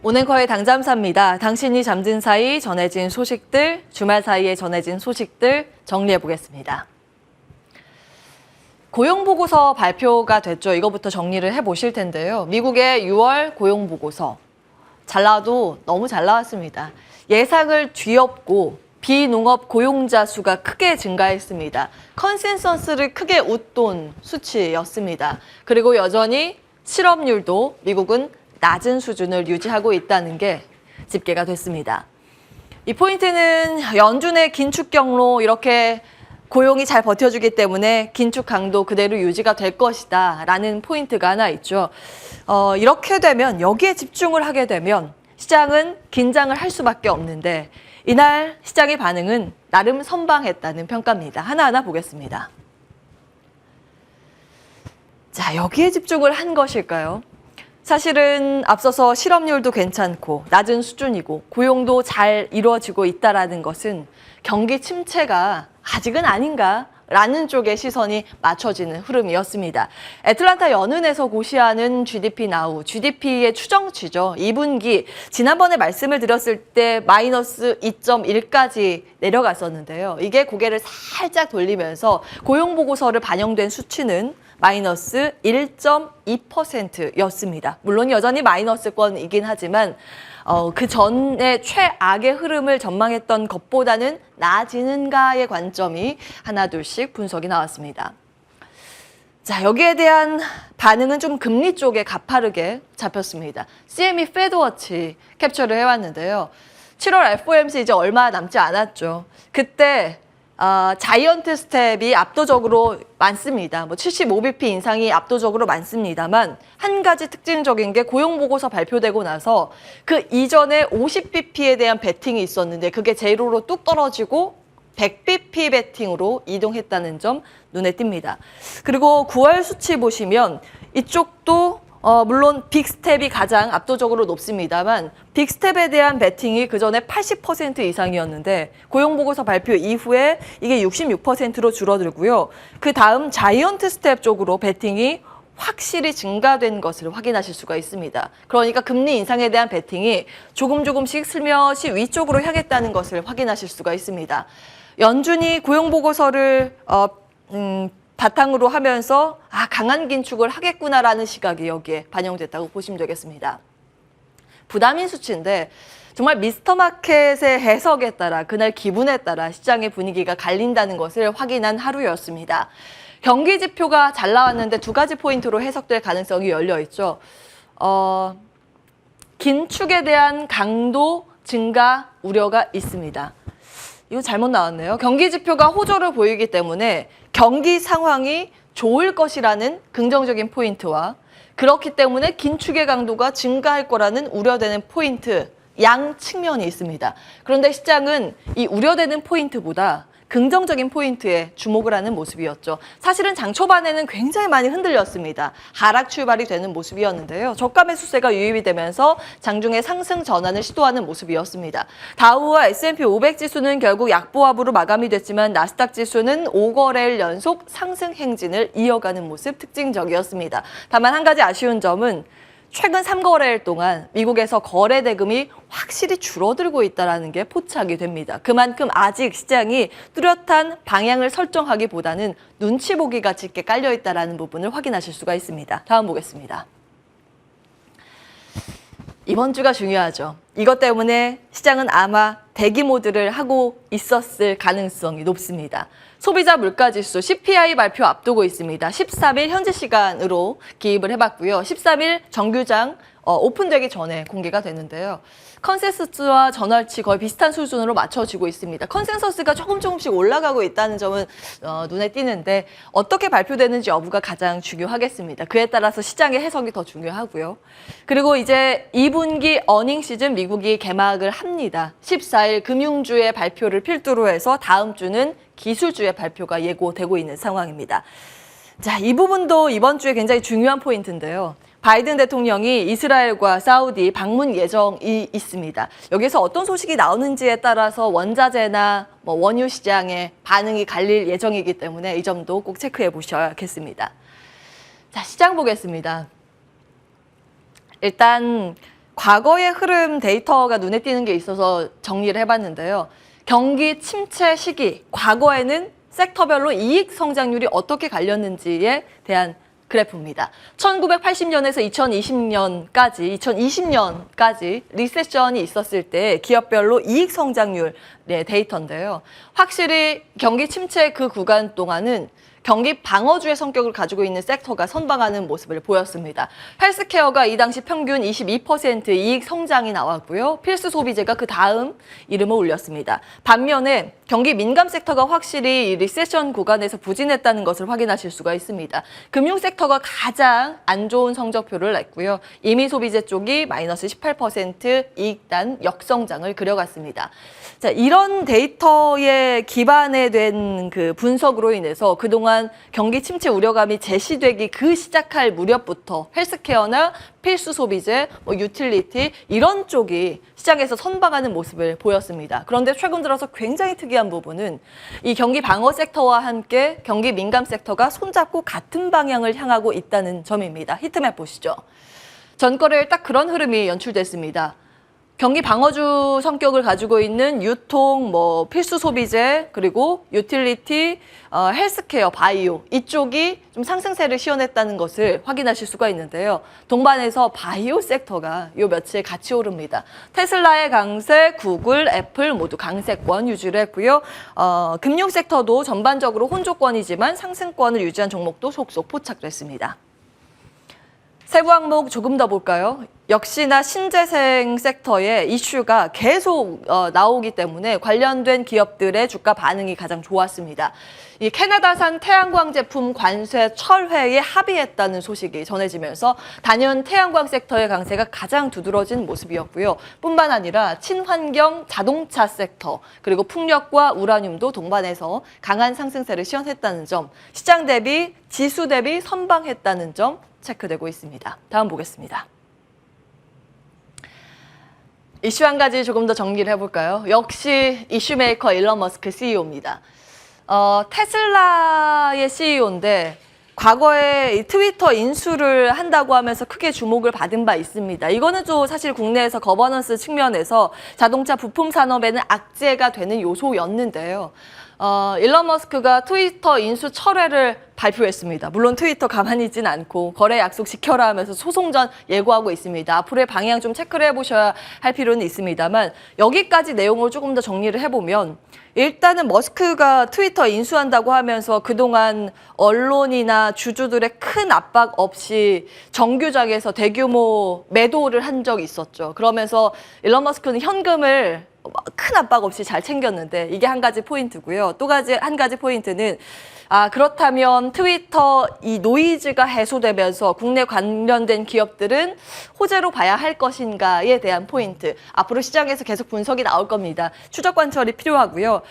오냉커의 당잠사입니다. 당신이 잠든 사이 전해진 소식들, 주말 사이에 전해진 소식들 정리해보겠습니다. 고용보고서 발표가 됐죠. 이거부터 정리를 해보실 텐데요. 미국의 6월 고용보고서. 잘 나와도 너무 잘 나왔습니다. 예상을 뒤엎고 비농업 고용자 수가 크게 증가했습니다. 컨센서스를 크게 웃돈 수치였습니다. 그리고 여전히 실업률도 미국은 낮은 수준을 유지하고 있다는 게 집계가 됐습니다. 이 포인트는 연준의 긴축 경로 이렇게 고용이 잘 버텨주기 때문에 긴축 강도 그대로 유지가 될 것이다 라는 포인트가 하나 있죠. 이렇게 되면 여기에 집중을 하게 되면 시장은 긴장을 할 수밖에 없는데 이날 시장의 반응은 나름 선방했다는 평가입니다. 하나하나 보겠습니다. 자, 여기에 집중을 한 것일까요? 사실은 앞서서 실업률도 괜찮고 낮은 수준이고 고용도 잘 이루어지고 있다는 것은 경기 침체가 아직은 아닌가라는 쪽에 시선이 맞춰지는 흐름이었습니다. 애틀란타 연은에서 고시하는 GDP 나우, GDP의 추정치죠. 2분기, 지난번에 말씀을 드렸을 때 마이너스 2.1까지 내려갔었는데요. 이게 고개를 살짝 돌리면서 고용보고서를 반영된 수치는 마이너스 1.2%였습니다. 물론 여전히 마이너스권이긴 하지만 그 전에 최악의 흐름을 전망했던 것보다는 나아지는가의 관점이 하나둘씩 분석이 나왔습니다. 자, 여기에 대한 반응은 좀 금리 쪽에 가파르게 잡혔습니다. CME 페드워치 캡처를 해왔는데요. 7월 FOMC 이제 얼마 남지 않았죠. 그때 자이언트 스텝이 압도적으로 많습니다. 75bp 인상이 압도적으로 많습니다만 한 가지 특징적인 게 고용보고서 발표되고 나서 그 이전에 50bp에 대한 베팅이 있었는데 그게 제로로 뚝 떨어지고 100bp 베팅으로 이동했다는 점 눈에 띕니다. 그리고 9월 수치 보시면 이쪽도 물론 빅스텝이 가장 압도적으로 높습니다만 빅스텝에 대한 베팅이 그전에 80% 이상이었는데 고용보고서 발표 이후에 이게 66%로 줄어들고요. 그 다음 자이언트 스텝 쪽으로 베팅이 확실히 증가된 것을 확인하실 수가 있습니다. 그러니까 금리 인상에 대한 베팅이 조금씩 슬며시 위쪽으로 향했다는 것을 확인하실 수가 있습니다. 연준이 고용보고서를 바탕으로 하면서 강한 긴축을 하겠구나라는 시각이 여기에 반영됐다고 보시면 되겠습니다. 부담인 수치인데 정말 미스터 마켓의 해석에 따라 그날 기분에 따라 시장의 분위기가 갈린다는 것을 확인한 하루였습니다. 경기 지표가 잘 나왔는데 두 가지 포인트로 해석될 가능성이 열려 있죠. 긴축에 대한 강도 증가 우려가 있습니다. 이거 잘못 나왔네요. 경기 지표가 호조를 보이기 때문에 경기 상황이 좋을 것이라는 긍정적인 포인트와 그렇기 때문에 긴축의 강도가 증가할 거라는 우려되는 포인트, 양 측면이 있습니다. 그런데 시장은 이 우려되는 포인트보다 긍정적인 포인트에 주목을 하는 모습이었죠. 사실은 장 초반에는 굉장히 많이 흔들렸습니다. 하락 출발이 되는 모습이었는데요. 저가 매수세가 유입이 되면서 장중에 상승 전환을 시도하는 모습이었습니다. 다우와 S&P 500 지수는 결국 약보합으로 마감이 됐지만 나스닥 지수는 5거래일 연속 상승 행진을 이어가는 모습 특징적이었습니다. 다만 한 가지 아쉬운 점은 최근 3거래일 동안 미국에서 거래 대금이 확실히 줄어들고 있다는 게 포착이 됩니다. 그만큼 아직 시장이 뚜렷한 방향을 설정하기보다는 눈치 보기가 짙게 깔려 있다는 부분을 확인하실 수가 있습니다. 다음 보겠습니다. 이번 주가 중요하죠. 이것 때문에 시장은 아마 대기 모드를 하고 있었을 가능성이 높습니다. 소비자 물가지수 CPI 발표 앞두고 있습니다. 13일 현지 시간으로 기입을 해봤고요. 13일 정규장 오픈되기 전에 공개가 됐는데요. 컨센서스와 전월치 거의 비슷한 수준으로 맞춰지고 있습니다. 컨센서스가 조금씩 올라가고 있다는 점은 눈에 띄는데 어떻게 발표되는지 여부가 가장 중요하겠습니다. 그에 따라서 시장의 해석이 더 중요하고요. 그리고 이제 2분기 어닝 시즌 미국이 개막을 합니다. 14일 금융주의 발표를 필두로 해서 다음 주는 기술주의 발표가 예고되고 있는 상황입니다. 자, 이 부분도 이번 주에 굉장히 중요한 포인트인데요. 바이든 대통령이 이스라엘과 사우디 방문 예정이 있습니다. 여기서 어떤 소식이 나오는지에 따라서 원자재나 원유 시장의 반응이 갈릴 예정이기 때문에 이 점도 꼭 체크해 보셔야겠습니다. 자, 시장 보겠습니다. 일단 과거의 흐름 데이터가 눈에 띄는 게 있어서 정리를 해봤는데요. 경기 침체 시기, 과거에는 섹터별로 이익 성장률이 어떻게 갈렸는지에 대한 그래프입니다. 1980년에서 2020년까지 리세션이 있었을 때 기업별로 이익 성장률 데이터인데요. 확실히 경기 침체 그 구간 동안은 경기 방어주의 성격을 가지고 있는 섹터가 선방하는 모습을 보였습니다. 헬스케어가 이 당시 평균 22% 이익 성장이 나왔고요. 필수 소비재가 그 다음 이름을 올렸습니다. 반면에 경기 민감 sek터가 확실히 리세션 구간에서 부진했다는 것을 확인하실 수가 있습니다. 금융 섹터가 가장 안 좋은 성적표를 냈고요. 임의 소비재 쪽이 마이너스 18% 이익단 역성장을 그려갔습니다. 자, 이런 데이터에 기반에 된 그 분석으로 인해서 그동안 경기 침체 우려감이 제시되기 그 시작할 무렵부터 헬스케어나 필수 소비재, 유틸리티 이런 쪽이 시장에서 선방하는 모습을 보였습니다. 그런데 최근 들어서 굉장히 특이한 부분은 이 경기 방어 섹터와 함께 경기 민감 섹터가 손잡고 같은 방향을 향하고 있다는 점입니다. 히트맵 보시죠. 전거래일 딱 그런 흐름이 연출됐습니다. 경기 방어주 성격을 가지고 있는 유통, 필수 소비재, 그리고 유틸리티, 헬스케어, 바이오 이쪽이 좀 상승세를 시현했다는 것을 확인하실 수가 있는데요. 동반해서 바이오 섹터가 요 며칠 같이 오릅니다. 테슬라의 강세, 구글, 애플 모두 강세권 유지를 했고요. 금융 섹터도 전반적으로 혼조권이지만 상승권을 유지한 종목도 속속 포착됐습니다. 세부 항목 조금 더 볼까요? 역시나 신재생 섹터의 이슈가 계속 나오기 때문에 관련된 기업들의 주가 반응이 가장 좋았습니다. 이 캐나다산 태양광 제품 관세 철회에 합의했다는 소식이 전해지면서 단연 태양광 섹터의 강세가 가장 두드러진 모습이었고요. 뿐만 아니라 친환경 자동차 섹터 그리고 풍력과 우라늄도 동반해서 강한 상승세를 시현했다는 점, 시장 대비, 지수 대비 선방했다는 점 체크되고 있습니다. 다음 보겠습니다. 이슈 한 가지 조금 더 정리를 해볼까요? 역시 이슈메이커 일론 머스크 CEO입니다. 테슬라의 CEO인데 과거에 트위터 인수를 한다고 하면서 크게 주목을 받은 바 있습니다. 이거는 또 사실 국내에서 거버넌스 측면에서 자동차 부품 산업에는 악재가 되는 요소였는데요. 일론 머스크가 트위터 인수 철회를 발표했습니다. 물론 트위터 가만히 있진 않고 거래 약속 지켜라 하면서 소송전 예고하고 있습니다. 앞으로의 방향 좀 체크를 해보셔야 할 필요는 있습니다만 여기까지 내용을 조금 더 정리를 해보면 일단은 머스크가 트위터 인수한다고 하면서 그동안 언론이나 주주들의 큰 압박 없이 정규장에서 대규모 매도를 한 적이 있었죠. 그러면서 일론 머스크는 현금을 큰 압박 없이 잘 챙겼는데 이게 한 가지 포인트고요. 또 한 가지 포인트는 그렇다면 트위터 이 노이즈가 해소되면서 국내 관련된 기업들은 호재로 봐야 할 것인가에 대한 포인트. 앞으로 시장에서 계속 분석이 나올 겁니다. 추적 관철이 필요하고요.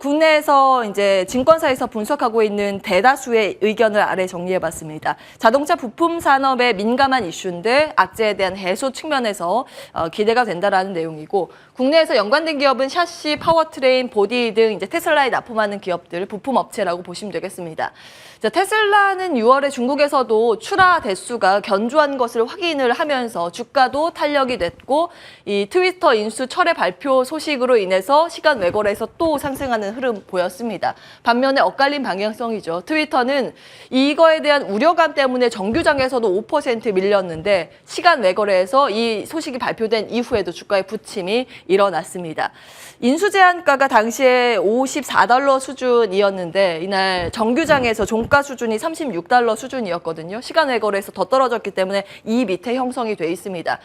국내에서 이제 증권사에서 분석하고 있는 대다수의 의견을 아래 정리해봤습니다. 자동차 부품 산업에 민감한 이슈인데 악재에 대한 해소 측면에서 기대가 된다라는 내용이고 국내에서 연관된 기업은 샤시, 파워트레인, 보디 등 이제 테슬라에 납품하는 기업들 부품 업체라고 보시면 되겠습니다. 자, 테슬라는 6월에 중국에서도 출하 대수가 견조한 것을 확인을 하면서 주가도 탄력이 됐고 이 트위터 인수 철회 발표 소식으로 인해서 시간 외거래에서 또 상승하는 흐름 보였습니다. 반면에 엇갈린 방향성이죠. 트위터는 이거에 대한 우려감 때문에 정규장에서도 5% 밀렸는데 시간 외거래에서 이 소식이 발표된 이후에도 주가의 부침이 일어났습니다. 인수 제한가가 당시에 $54 수준이었는데 이날 정규장에서 종가 수준이 $36 수준이었거든요. 시간 외거래에서 더 떨어졌기 때문에 이 밑에 형성이 돼 있습니다.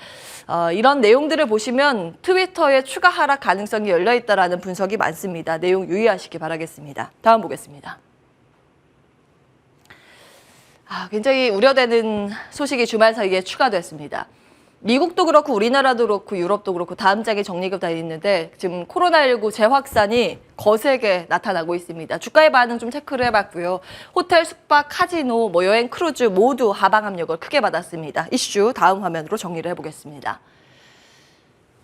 이런 내용들을 보시면 트위터의 추가 하락 가능성이 열려 있다라는 분석이 많습니다. 내용 유의하시기 바라겠습니다. 다음 보겠습니다. 굉장히 우려되는 소식이 주말 사이에 추가됐습니다. 미국도 그렇고 우리나라도 그렇고 유럽도 그렇고 다음 장에 정리가 돼 있는데 지금 코로나19 재확산이 거세게 나타나고 있습니다. 주가의 반응 좀 체크를 해봤고요. 호텔, 숙박, 카지노, 여행, 크루즈 모두 하방 압력을 크게 받았습니다. 이슈 다음 화면으로 정리를 해보겠습니다.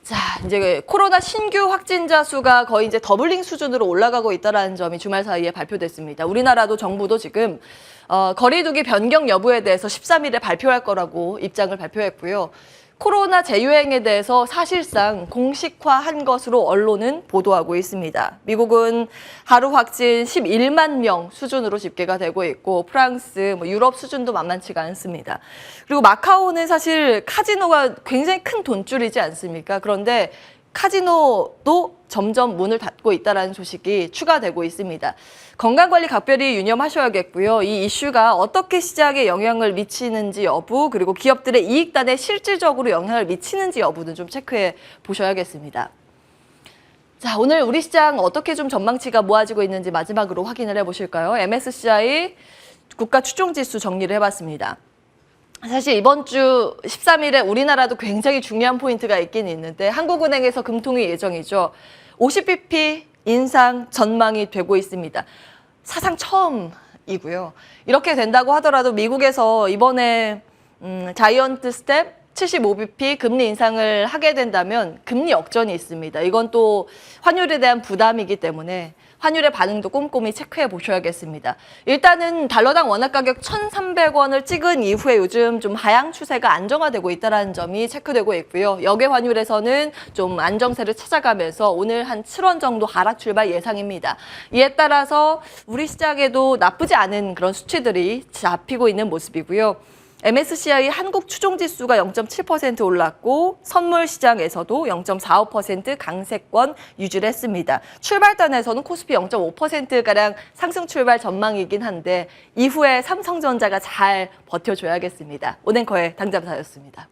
자, 이제 코로나 신규 확진자 수가 거의 이제 더블링 수준으로 올라가고 있다는 점이 주말 사이에 발표됐습니다. 우리나라도 정부도 지금 거리두기 변경 여부에 대해서 13일에 발표할 거라고 입장을 발표했고요. 코로나 재유행에 대해서 사실상 공식화한 것으로 언론은 보도하고 있습니다. 미국은 하루 확진 11만 명 수준으로 집계가 되고 있고 프랑스, 유럽 수준도 만만치가 않습니다. 그리고 마카오는 사실 카지노가 굉장히 큰 돈줄이지 않습니까? 그런데 카지노도 점점 문을 닫고 있다는 소식이 추가되고 있습니다. 건강관리 각별히 유념하셔야겠고요. 이 이슈가 어떻게 시장에 영향을 미치는지 여부, 그리고 기업들의 이익단에 실질적으로 영향을 미치는지 여부는 좀 체크해 보셔야겠습니다. 자, 오늘 우리 시장 어떻게 좀 전망치가 모아지고 있는지 마지막으로 확인을 해보실까요? MSCI 국가 추종지수 정리를 해봤습니다. 사실 이번 주 13일에 우리나라도 굉장히 중요한 포인트가 있긴 있는데 한국은행에서 금통위 예정이죠. 50bp 인상 전망이 되고 있습니다. 사상 처음이고요. 이렇게 된다고 하더라도 미국에서 이번에 자이언트 스텝 75bp 금리 인상을 하게 된다면 금리 역전이 있습니다. 이건 또 환율에 대한 부담이기 때문에 환율의 반응도 꼼꼼히 체크해 보셔야겠습니다. 일단은 달러당 원화 가격 1,300원을 찍은 이후에 요즘 좀 하향 추세가 안정화되고 있다는 점이 체크되고 있고요. 역외 환율에서는 좀 안정세를 찾아가면서 오늘 한 7원 정도 하락 출발 예상입니다. 이에 따라서 우리 시장에도 나쁘지 않은 그런 수치들이 잡히고 있는 모습이고요. MSCI 한국 추종지수가 0.7% 올랐고 선물 시장에서도 0.45% 강세권 유지를 했습니다. 출발단에서는 코스피 0.5%가량 상승 출발 전망이긴 한데 이후에 삼성전자가 잘 버텨줘야겠습니다. 오냉커의 당잠사였습니다.